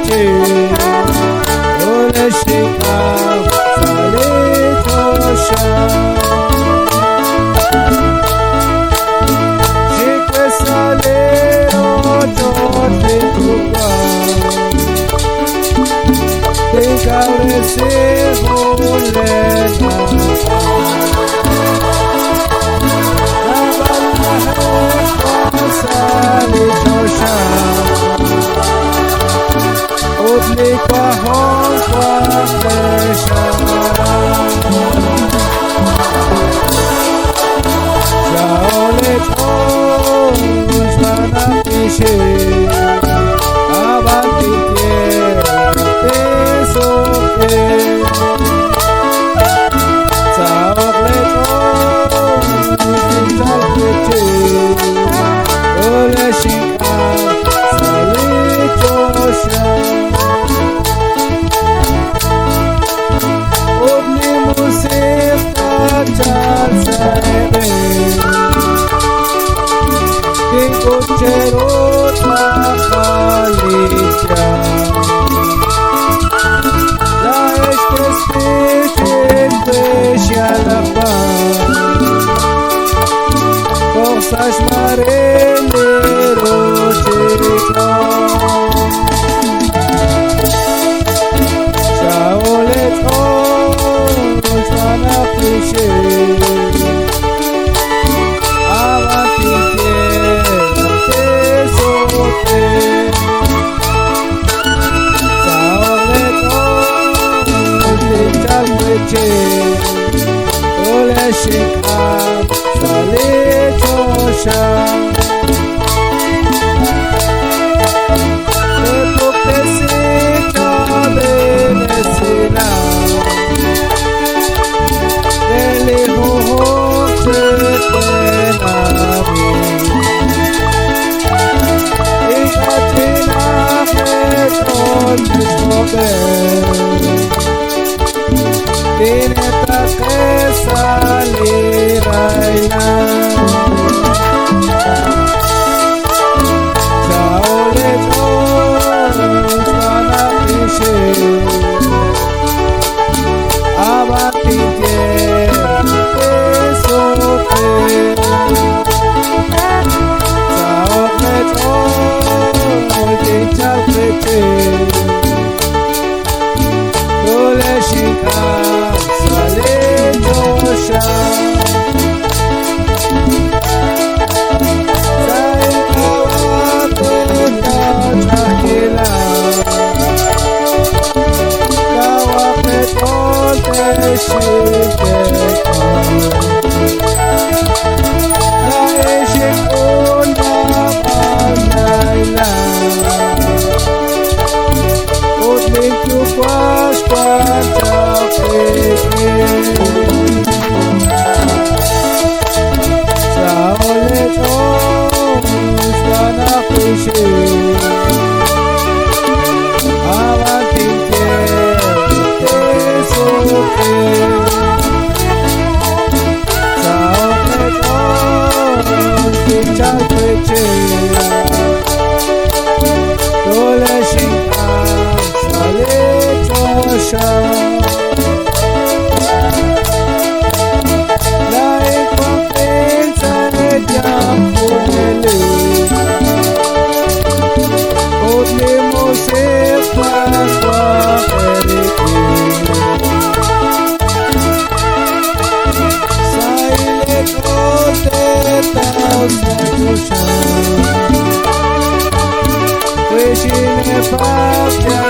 pece Ole shikam sale tosha Shikwe sale otot lituka Tinkaure se holena Sale tosha Odli kwa hon kwa flesha Shaole tosh vana pishe Avanti tiere soke Saokle tosh vital peche Ole shikam sale tosha Odni musif tachar saebe Dinko chero tachalitya La esprespechin peshalapa Korsach marele rocheta Shaole tosh vana pishe Avanti tiere soke Shaole tosh vital peche Ole shikam sale tosha Tiene taquesa liraina Shaole tosh vana pishe Avanti tiere soke Saokle tosh vital peche Ole shikam sale tosha Sai kawato tachakila Kawapeton te shikeka Lae shikun mapanaila Odlik tu kwash kwantapeke Shaole tosh vana pishe Avanti tiere soke Shaole tosh vital peche Ole shikam sale tosha La incompensa mediampunele Odli musif paswa erike Saile kote tausa tusha Wishine papya